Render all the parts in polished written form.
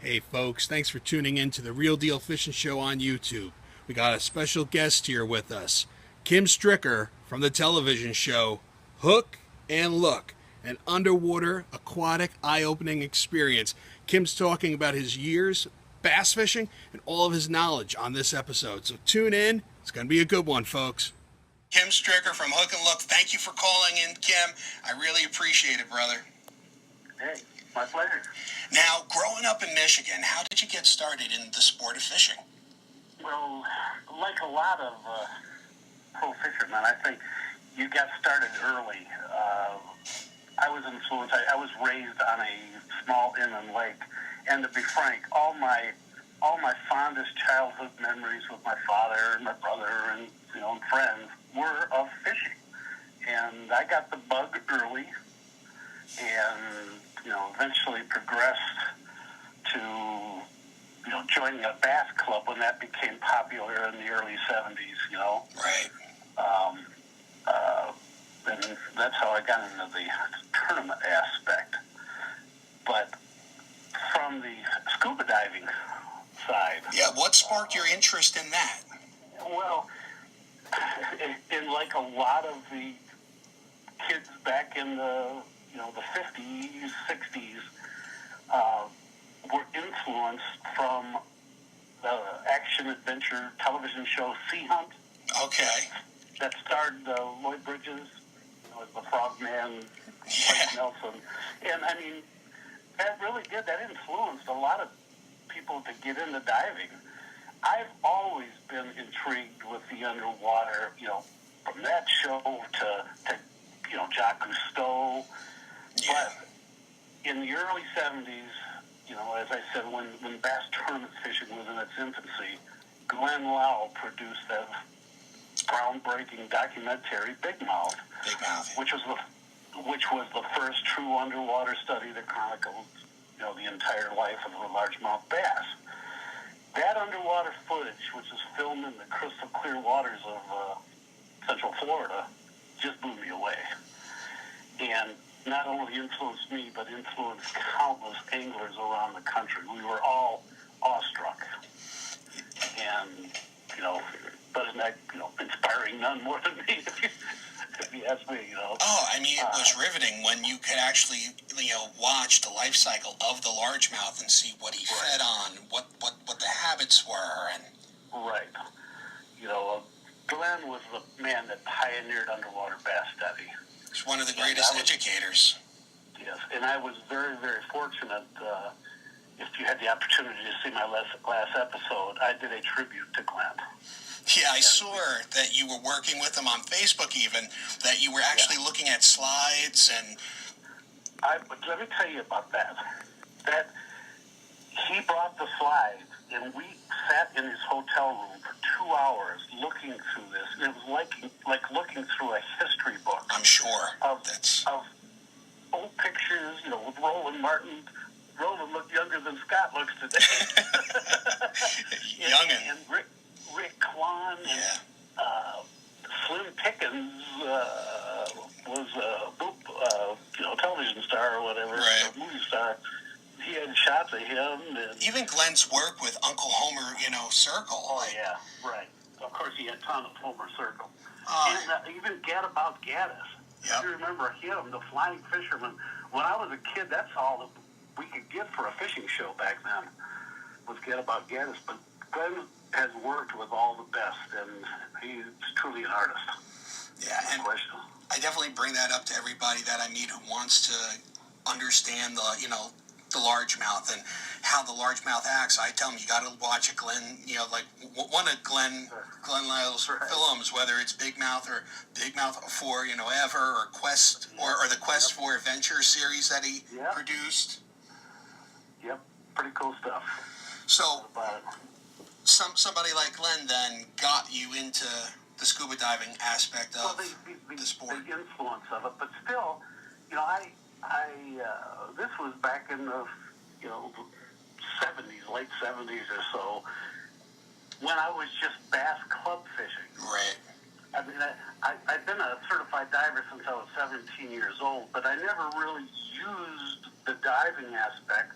Hey folks, thanks for tuning in to the Real Deal Fishing Show on YouTube. We got a special guest here with us, Kim Stricker from the television show Hook and Look, an underwater aquatic eye-opening experience. Kim's talking about his years bass fishing and all of his knowledge on this episode. So tune in. It's going to be a good one, folks. Kim Stricker from Hook and Look, thank you for calling in, Kim. I really appreciate it, brother. Hey, my pleasure. Now, growing up in Michigan, how did you get started in the sport of fishing? Well, like a lot of pro fishermen, I think you got started early. I was influenced. I was raised on a small inland lake, and to be frank, all my fondest childhood memories with my father and my brother and and friends were of fishing. And I got the bug early, and eventually progressed to joining a bass club when that became popular in the early 70s. Right. And that's how I got into the tournament aspect. But from the scuba diving side, Yeah, what sparked your interest in that? well, in like a lot of the kids back in the the 50s, 60s, were influenced from the action-adventure television show Sea Hunt. Okay. That starred Lloyd Bridges, as the Frogman, Mike Nelson. And, I mean, that really did. That influenced a lot of people to get into diving. I've always been intrigued with the underwater, from that show to Jacques Cousteau. Yeah. But in the early 70s, as I said, when bass tournament fishing was in its infancy, Glenn Lau produced that groundbreaking documentary, Big Mouth, which was the first true underwater study that chronicled, the entire life of the largemouth bass. That underwater footage, which is filmed in the crystal clear waters of Central Florida, just blew me away. And not only influenced me, but influenced countless anglers around the country. We were all awestruck. And, but isn't that, inspiring none more than me, if you ask me, Oh, I mean, it was riveting when you could actually, watch the life cycle of the largemouth and see what he fed on, what the habits were. And Right. Glenn was the man that pioneered underwater bass study. he's one of the greatest educators. Yes, and I was very, very fortunate. If you had the opportunity to see my last episode, I did a tribute to Glenn. Yeah, I saw that you were working with him on Facebook even, that you were actually looking at slides and... Let me tell you about that. That he brought the slides, and we sat in his hotel room for 2 hours looking through this. It was like looking through a history book. I'm sure. Of old pictures, with Roland Martin. Roland looked younger than Scott looks today. Youngin'. And Rick Kwan and Slim Pickens was a television star or whatever, Right. a movie star. He had shots of him. And, Even Glenn's work with Uncle Homer, Circle. oh, yeah, right. Of course, he had a ton of Homer Circle. Oh. And even Gad About Gaddis. Yep. You remember him, the Flying Fisherman. When I was a kid, that's all that we could get for a fishing show back then, was Gad About Gaddis. But Glenn has worked with all the best, and he's truly an artist. Yeah, and I definitely bring that up to everybody that I meet who wants to understand the largemouth and how the largemouth acts. I tell them you got to watch a Glenn, like one of Glenn Lyle's films, whether it's Big Mouth or Big Mouth 4, Ever, or Quest, or the Quest for Adventure series that he produced. Yep, pretty cool stuff. So, somebody like Glenn then got you into the scuba diving aspect of the sport. The influence of it, but still, this was back in the, 70s, late 70s or so, when I was just bass club fishing. Right. I mean, I've been a certified diver since I was 17 years old, but I never really used the diving aspect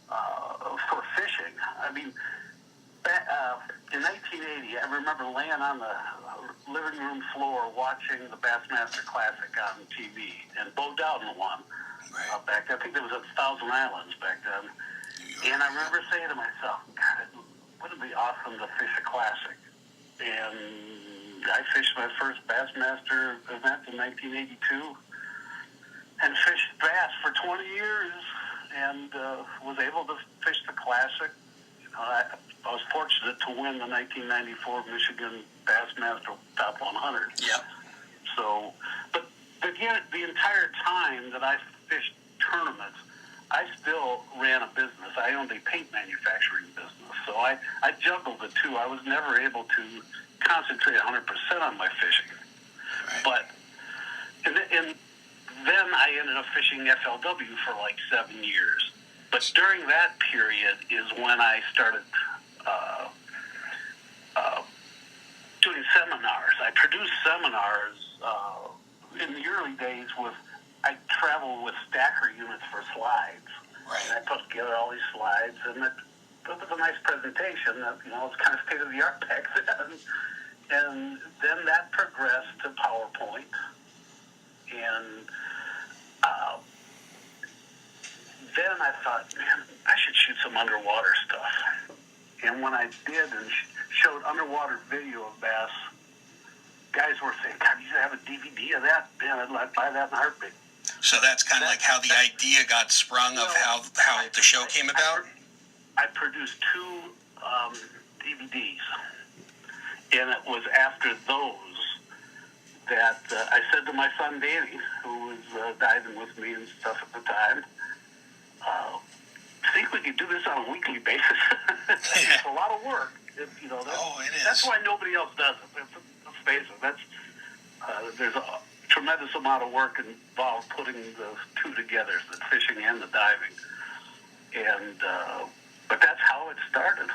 for fishing. I mean, in 1980, I remember laying on the living room floor watching the Bassmaster Classic on TV, and Bo Dowden won. Right. Back then. I think there was 1,000 islands back then. And I remember saying to myself, God, wouldn't it be awesome to fish a classic? And I fished my first Bassmaster event in 1982 and fished bass for 20 years and was able to fish the classic. I was fortunate to win the 1994 Michigan Bassmaster Top 100. Yeah. So, but the entire time that I fished tournaments, I still ran a business. I owned a paint manufacturing business. So I juggled the two. I was never able to concentrate 100% on my fishing. Right. But, and then I ended up fishing FLW for like 7 years. But during that period is when I started doing seminars. I produced seminars in the early days I traveled with stacker units for slides. Right. And I put together all these slides, and it was a nice presentation. It was kind of state-of-the-art back then. And then that progressed to PowerPoint. And then I thought, man, I should shoot some underwater stuff. And when I did and showed underwater video of bass, guys were saying, God, you should have a DVD of that. Man, I'd buy that in a heartbeat. So that's kind of like how the idea got sprung of how the show came about? I produced 2 DVDs. And it was after those that I said to my son Danny, who was diving with me and stuff at the time, I think we could do this on a weekly basis. It's a lot of work. It is. That's why nobody else does it. Let's face it. There's a tremendous amount of work involved putting the two together, the fishing and the diving. And but that's how it started.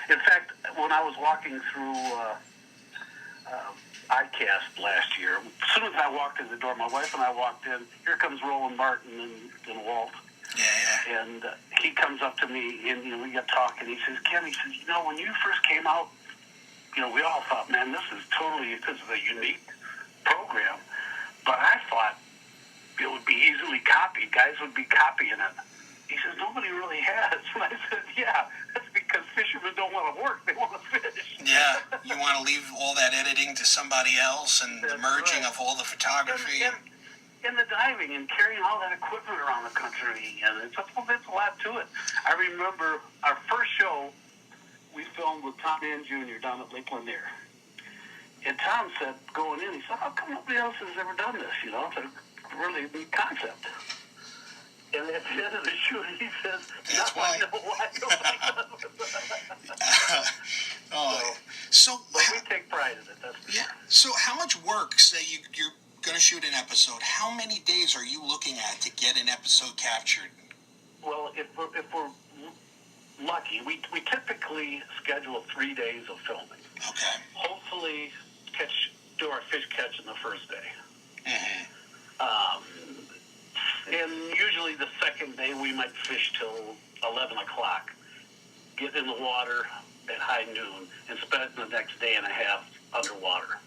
In fact, when I was walking through ICAST last year, as soon as I walked in the door, my wife and I walked in. Here comes Roland Martin and Walt. Yeah. And he comes up to me, and we got talking. He says, Ken, when you first came out, we all thought, man, this is a unique program. But I thought it would be easily copied. Guys would be copying it. He says, nobody really has. And I said, yeah, that's because fishermen don't want to work. They want to fish. Yeah, you want to leave all that editing to somebody else and the merging of all the photography. And the diving and carrying all that equipment around the country. And it's a lot to it. I remember our first show we filmed with Tom Mann Jr. down at Lake Lanier. And Tom said, going in, he said, how come nobody else has ever done this? It's a really neat concept. And at the end of the shoot, he says, that's why. I know why nobody does it. So but we take pride in it. That's yeah. So how much work, say you're going to shoot an episode, how many days are you looking at to get an episode captured? Well, if we're lucky, we typically schedule 3 days of filming. Okay. Hopefully do our fish catch in the first day. Mm-hmm. And usually the second day we might fish till 11 o'clock, get in the water at high noon, and spend the next day and a half underwater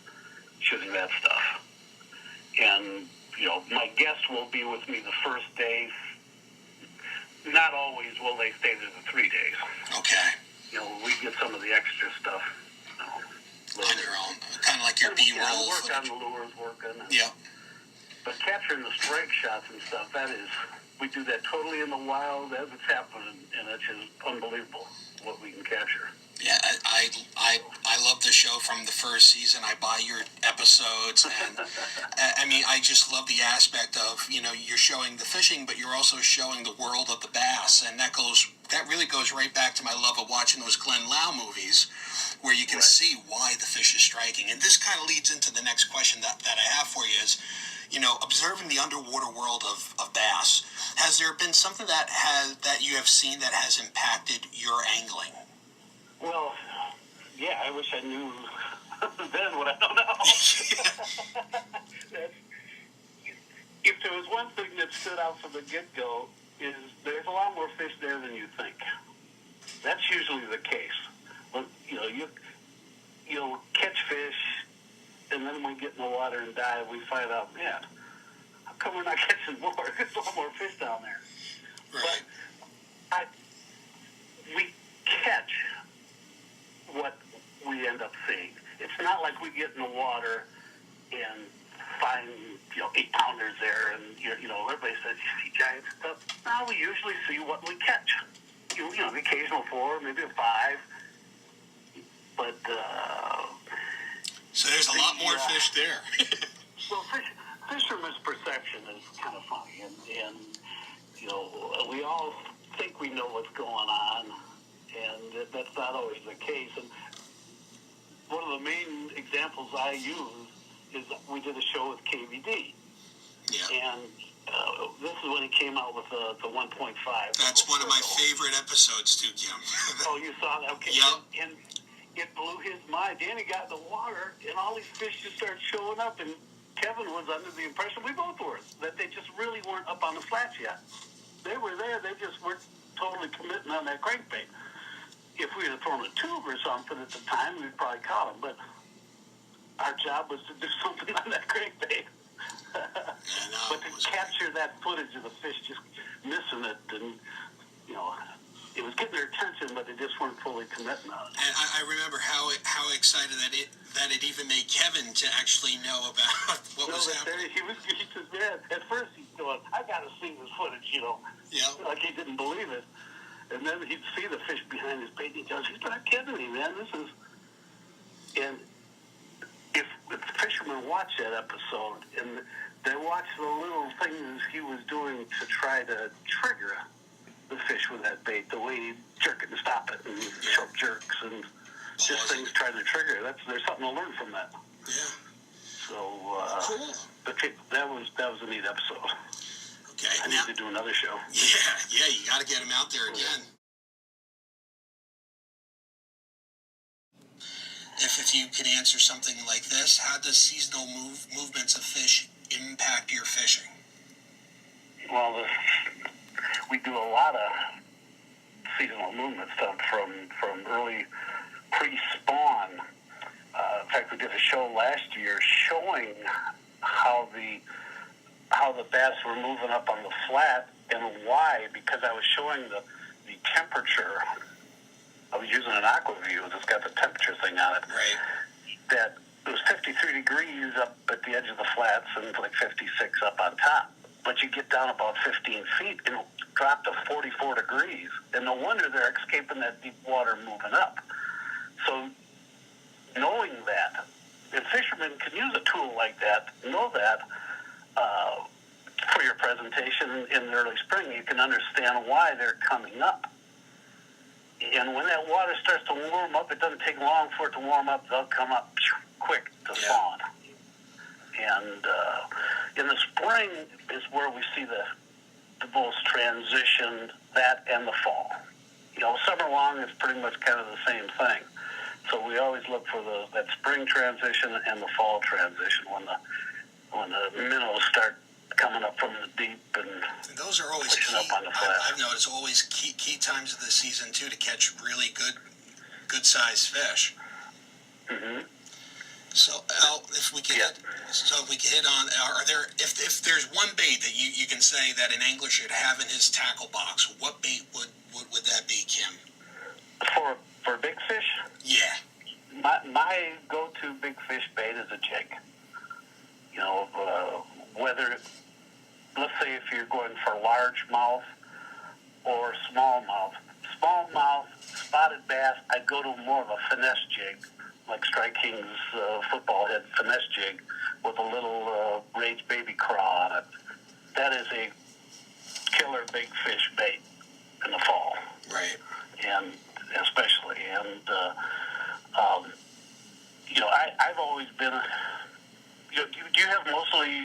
shooting that stuff. And, my guests will be with me the first day. Not always will they stay there the 3 days. Okay. We get some of the extra stuff. On your own. Kind of like your B-roll. Work on the lures, working. Yeah. But capturing the strike shots and stuff, we do that totally in the wild as it's happening, and it's just unbelievable what we can capture. Yeah, I love the show from the first season. I buy your episodes, and I just love the aspect of you're showing the fishing, but you're also showing the world of the bass, and that really goes right back to my love of watching those Glenn Lau movies, where you can see why the fish is striking. And this kind of leads into the next question that I have for you is, observing the underwater world of bass, has there been something that you have seen that has impacted your angling? Well, yeah, I wish I knew then what I don't know. If there was one thing that stood out from the get-go, is there's a lot more fish there than you think. That's usually the case. But, you'll catch fish, and then when we get in the water and dive, we find out, man, how come we're not catching more? There's a lot more fish down there. Right. But we catch what we end up seeing. It's not like we get in the water and find, 8-pounders there, and, everybody says, you see giant stuff. No, we usually see what we catch. The occasional 4, maybe a 5. But, so there's a lot more fish there. well, fisherman's perception is kind of funny, and we all think we know what's going on, and that's not always the case. And one of the main examples I use is that we did a show with KVD. Yeah. And this is when he came out with the 1.5. That's one of my favorite episodes too, Kim. Oh, you saw that? Okay. Yep. And it blew his mind. Danny got in the water, and all these fish just started showing up, and Kevin was under the impression, we both were, that they just really weren't up on the flats yet. They were there. They just weren't totally committing on that crankbait. If we had thrown a tube or something at the time, we'd probably caught them. But our job was to do something on that crankbait. But to capture that footage of the fish just missing it, and, it was getting their attention, but they just weren't fully committing on it. And I remember how excited that it even made Kevin to actually know about what was happening. He says, man, at first he's going, I got to see this footage, Yeah. Like he didn't believe it. And then he'd see the fish behind his bait, and he goes, he's not kidding me, man. And if the fishermen watch that episode, and they watch the little things he was doing to try to trigger the fish with that bait, the way he'd jerk it and stop it, and sharp jerks, and just things trying to trigger it. There's something to learn from that. Yeah. So, cool. that was a neat episode. Okay. I need to do another show. Yeah, you got to get him out there again. If you could answer something like this, how does seasonal movements of fish impact your fishing? Well, we do a lot of seasonal movement stuff from early pre-spawn. In fact, we did a show last year showing how the bass were moving up on the flat, and why, because I was showing the temperature. I was using an AquaView that's got the temperature thing on it. Right. That it was 53 degrees up at the edge of the flats and like 56 up on top. But you get down about 15 feet, it'll drop to 44 degrees. And no wonder they're escaping that deep water moving up. So knowing that, and fishermen can use a tool like that, know that, for your presentation in the early spring, you can understand why they're coming up. And when that water starts to warm up, it doesn't take long for it to warm up. They'll come up quick to spawn. And in the spring is where we see the most transition, that and the fall. Summer long is pretty much kind of the same thing. So we always look for that spring transition and the fall transition when the minnows start coming up from the deep and those are always key. Up on the flat. I've noticed always key times of the season too to catch really good sized fish. Mm-hmm. So Al, if we could hit on, are there if there's one bait that you can say that an angler should have in his tackle box, what bait would that be, Kim? For big fish? Yeah. My go-to big fish bait is a jig. Whether, let's say if you're going for largemouth or smallmouth. Smallmouth, spotted bass, I go to more of a finesse jig, like Strike King's football head finesse jig with a little Rage Baby Craw on it. That is a killer big fish bait in the fall. Right. And especially, I've always been, do you have mostly